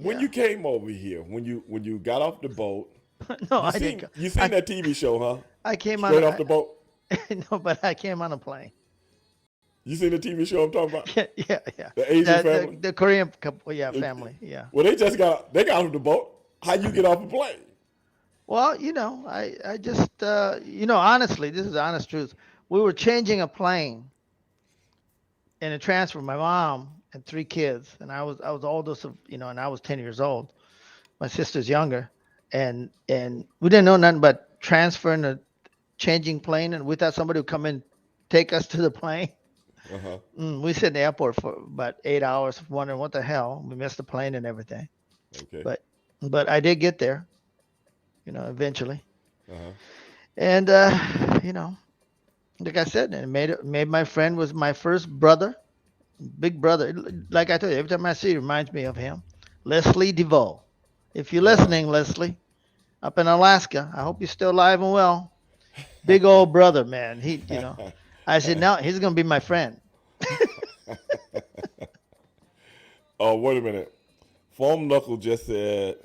when you came over here, when you got off the boat, No, you I didn't. seen you I seen that TV show, huh? I came on. Straight off the boat. No, but I came on a plane. You seen the TV show I'm talking about? Yeah, yeah, yeah. The Asian family. The Korean couple, yeah, It- family, yeah. well, they got off the boat. How you get off a plane? Well, I just honestly, this is the honest truth. We were changing a plane in a transfer. My mom and three kids, and I was oldest of, and I was 10 years old. My sister's younger, and we didn't know nothing but transferring a changing plane, and we thought somebody would come and take us to the plane. Uh huh. We sat in the airport for about 8 hours, wondering what the hell. We missed the plane and everything, Okay. but I did get there, eventually. Uh huh. And you know, like I said, it made my friend was my first brother, big brother. Like I told you, every time I see it, it reminds me of him, Leslie DeVoe. If you're Uh listening, Leslie, up in Alaska, I hope you're still alive and well. Big old brother, man. huh. I said now he's gonna be my friend. Oh, wait a minute. Foam Knuckle just said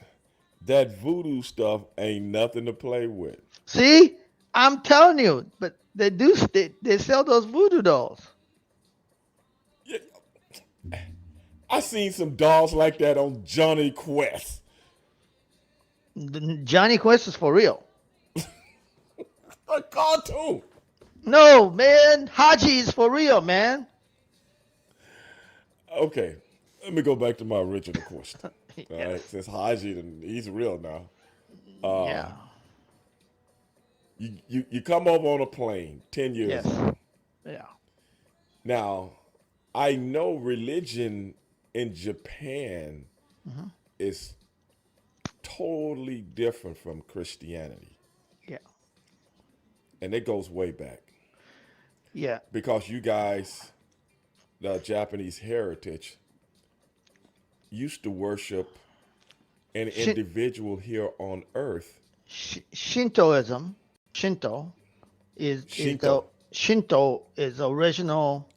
that voodoo stuff ain't nothing to play with. See, I'm telling you, but they sell those voodoo dolls. Yeah, I seen some dolls like that on Johnny Quest. Johnny Quest is for real. A cartoon. No, man, Haji is for real, man. Okay, let me go back to my original question. All Yes. right, since Haji, he's real now. Uh, Yeah. you come over on a plane 10 years Yes. old. Yeah. Now, I know religion in Japan Hmm. is totally different from Christianity, Yeah. and it goes way back Yeah. because you guys, the Japanese heritage, used to worship an Shin, individual here on Earth, Shintoism. Shinto is the Shinto. Shinto is the original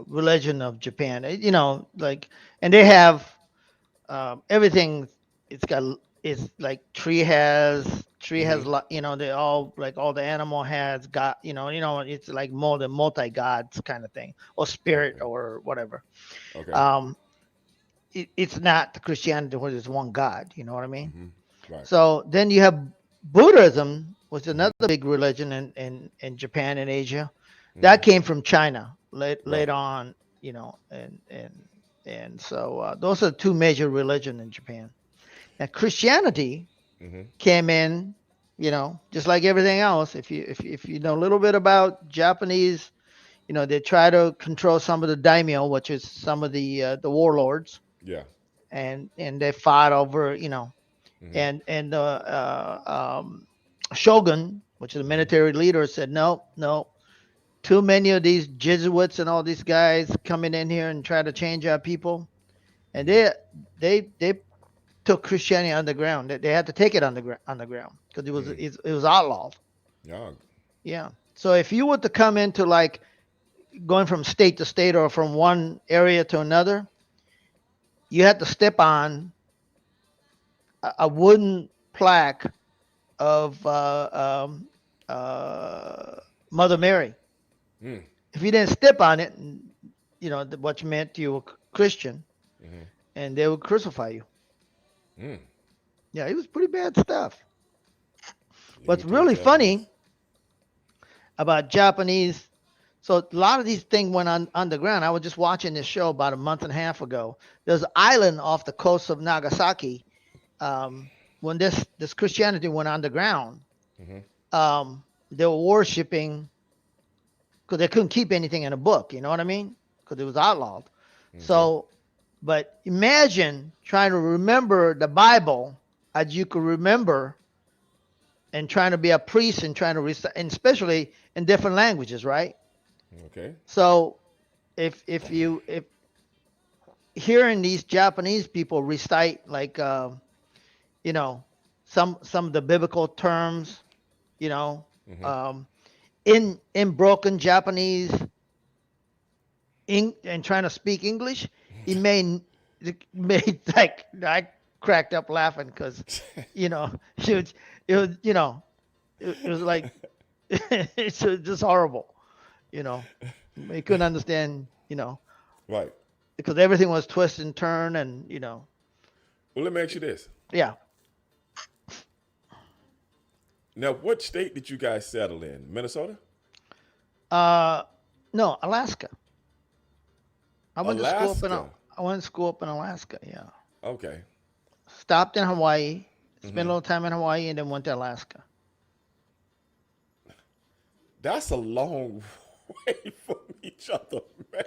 religion of Japan. Like, and they have everything. It's got it's like tree has Hmm. they all like all the animal has got it's like more than multi gods kind of thing or spirit Okay. or whatever. Okay. Um, it's not Christianity where there's one God. You know what I mean? Hmm. Right. So then you have Buddhism, which is another big religion in Japan and Asia. That Hmm. came from China Right. later on, and so those are the two major religions in Japan. Now Christianity Hmm. came in, just like everything else. If you know a little bit about Japanese, they try to control some of the daimyo, which is some of the warlords, Yeah. and they fought over, Hmm. and the shogun, which is the Hmm. military leader, said no, no, too many of these Jesuits and all these guys coming in here and try to change our people, and Hmm. they took Christianity underground. They had to take it underground because Mm. it was outlawed. Yeah. Yeah. So if you were to come into like going from state to state or from one area to another, you had to step on a wooden plaque of uh, Mother Mary. Mm. If you didn't step on it, what you meant you were Christian, Hmm. and they would crucify you. Mm. Yeah, it was pretty bad stuff. Let me What's tell you, really Japanese. funny about Japanese, so a lot of these things went on underground. I was just watching this show about a month and a half ago. There's an island off the coast of Nagasaki. When this Christianity went underground, Hmm. they were worshiping because they couldn't keep anything in a book. You know what I mean? Because it was outlawed. Okay. So, but imagine trying to remember the Bible as you could remember, and trying to be a priest and trying to recite, and especially in different languages, right? Okay. So, if hearing these Japanese people recite like you know some of the biblical terms, you know, Hmm. um, in broken Japanese, and trying to speak English, it may it made like I cracked up laughing because, you know, it was it was like it's just horrible, you know. You couldn't understand, Right. because everything was twist and turn, and Well, let me ask you this. yeah. Now, what state did you guys settle in? Minnesota? Uh, no, Alaska. I went to school up in Alaska. I went to school up in Alaska. Yeah, Okay. stopped in Hawaii, spent a Hmm. little time in Hawaii, and then went to Alaska. That's a long way from each other, man.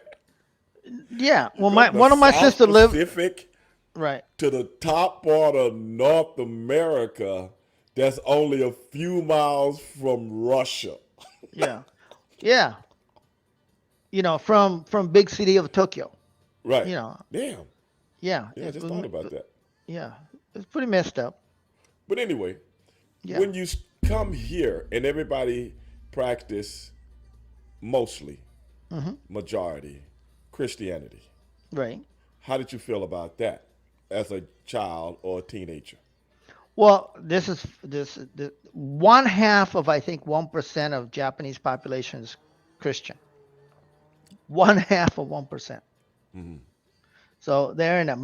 Yeah, You well, go my from the one of my South sisters lived Pacific right. to the top part of North America that's only a few miles from Russia. Yeah, yeah. From big city of Tokyo. Right. You know, Damn. yeah, Yeah, I just thought about that. yeah, it's pretty messed up. But anyway, Yeah. when you come here and everybody practice mostly, Hmm. majority, Christianity, Right. how did you feel about that as a child or a teenager? Well, this one half of, I think, 1% of Japanese population is Christian. One half of 1%. Mm-hmm. So they're in a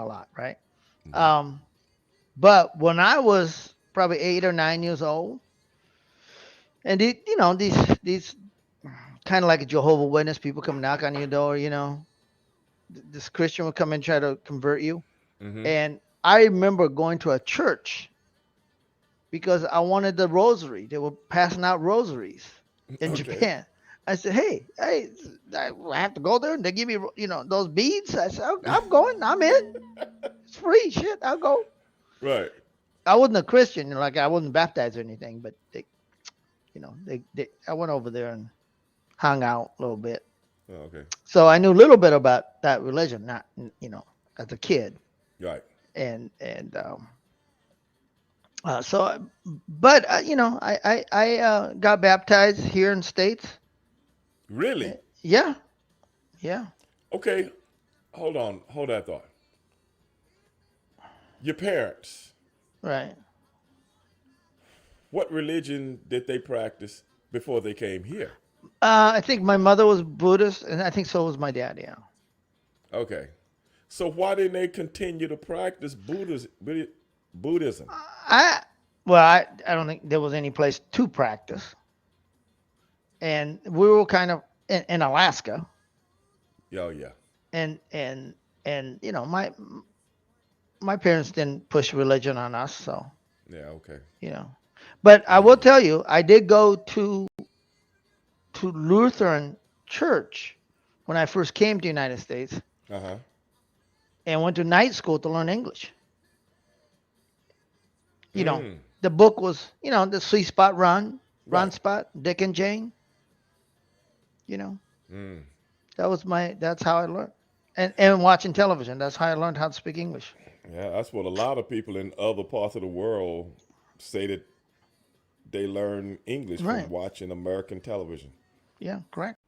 lot, right? Mm-hmm. Um, but when I was probably 8 or 9 years old, and these kind of like a Jehovah Witness, people come knock on your door, this Christian would come and try to convert you. Mm-hmm. And I remember going to a church because I wanted the rosary. They were passing out rosaries in Okay. Japan. I said, hey, I have to go there and they give me, those beads. I said, I'm going, I'm in. It's free shit. I'll go. Right. I wasn't a Christian, like I wasn't baptized or anything, but I went over there and hung out a little bit. Oh, okay. So I knew a little bit about that religion, not, as a kid. Right. And but I got baptized here in States. Really? Yeah, yeah, Okay. Hold on. Hold that thought. Your parents, right. what religion did they practice before they came here? I think my mother was Buddhist, and I think so was my dad. Yeah. Okay. So why didn't they continue to practice Buddhism? I I don't think there was any place to practice, and we were kind of in Alaska, Oh yeah. and my parents didn't push religion on us, so Yeah. Okay. you know. But I I will hear you. tell you, I did go to Lutheran church when I first came to the United States, Uh huh. and went to night school to learn English. You know, Mm. the book was, the Sweet Spot Run, Run Right. Spot, Dick and Jane. You know, Mm. that's how I learned. And watching television, that's how I learned how to speak English. Yeah, that's what a lot of people in other parts of the world say that they learn English from Right. watching American television. Yeah, correct.